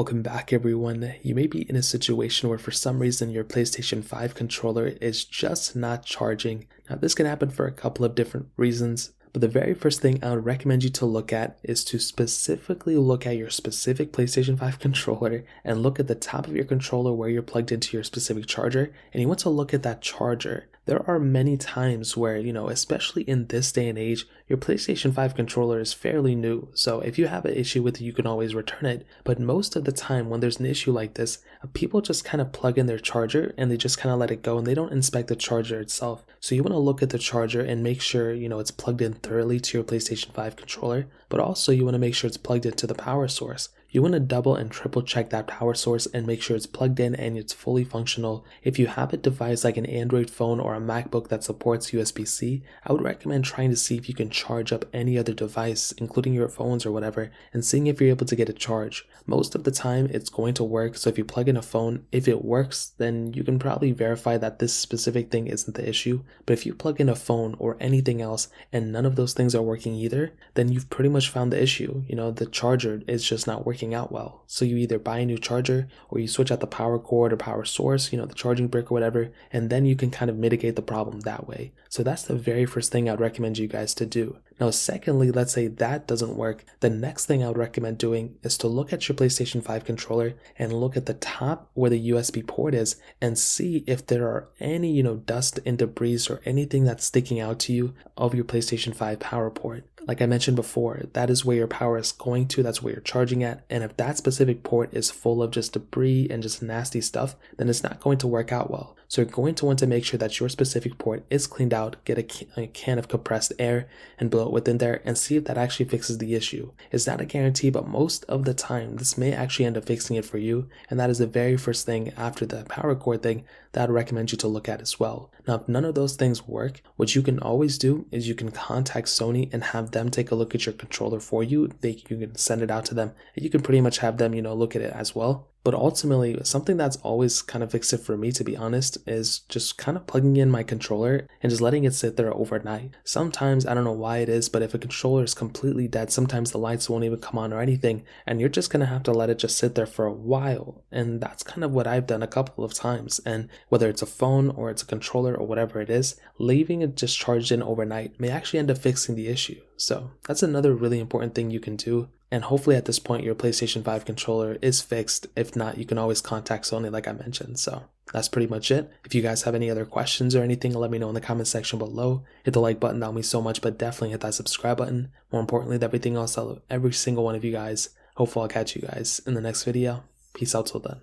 Welcome back everyone. You may be in a situation where for some reason your PlayStation 5 controller is just not charging. Now this can happen for a couple of different reasons, but the very first thing I would recommend you to look at is to specifically look at your specific PlayStation 5 controller and look at the top of your controller where you're plugged into your specific charger, and you want to look at that charger. There are many times where, especially in this day and age, your PlayStation 5 controller is fairly new, so if you have an issue with it, you can always return it. But most of the time when there's an issue like this, people just kind of plug in their charger and they just kind of let it go and they don't inspect the charger itself. So you want to look at the charger and make sure, it's plugged in thoroughly to your PlayStation 5 controller, but also you want to make sure it's plugged into the power source. You want to double and triple check that power source and make sure it's plugged in and it's fully functional. If you have a device like an Android phone or a MacBook that supports USB-C, I would recommend trying to see if you can charge up any other device, including your phones or whatever, and seeing if you're able to get a charge. Most of the time it's going to work, so if you plug in a phone, if it works, then you can probably verify that this specific thing isn't the issue. But if you plug in a phone or anything else and none of those things are working either, then you've pretty much found the issue. The charger is just not working out well. So you either buy a new charger or you switch out the power cord or power source, the charging brick or whatever, and then you can kind of mitigate the problem that way. So that's the very first thing I'd recommend you guys to do. Now, secondly, let's say that doesn't work. The next thing I would recommend doing is to look at your PlayStation 5 controller and look at the top where the USB port is and see if there are any, dust and debris or anything that's sticking out to you of your PlayStation 5 power port. Like I mentioned before, that is where your power is going to, that's where you're charging at, and if that specific port is full of just debris and just nasty stuff, then it's not going to work out well. So you're going to want to make sure that your specific port is cleaned out, get a can of compressed air and blow it within there and see if that actually fixes the issue. It's not a guarantee, but most of the time this may actually end up fixing it for you, and that is the very first thing after the power cord thing that I'd recommend you to look at as well. Now, if none of those things work, what you can always do is you can contact Sony and have them take a look at your controller for you. You can send it out to them and you can pretty much have them, look at it as well. But ultimately, something that's always kind of fixed it for me, to be honest, is just kind of plugging in my controller and just letting it sit there overnight. Sometimes, I don't know why it is, but if a controller is completely dead, sometimes the lights won't even come on or anything, and you're just going to have to let it just sit there for a while. And that's kind of what I've done a couple of times. And whether it's a phone or it's a controller or whatever it is, leaving it just charged in overnight may actually end up fixing the issue. So that's another really important thing you can do. And hopefully at this point your PlayStation 5 controller is fixed. If not, you can always contact Sony like I mentioned. So that's pretty much it. If you guys have any other questions or anything, let me know in the comment section below. Hit the like button, that would mean so much, but definitely hit that subscribe button. More importantly than everything else, I love every single one of you guys. Hopefully I'll catch you guys in the next video. Peace out till then.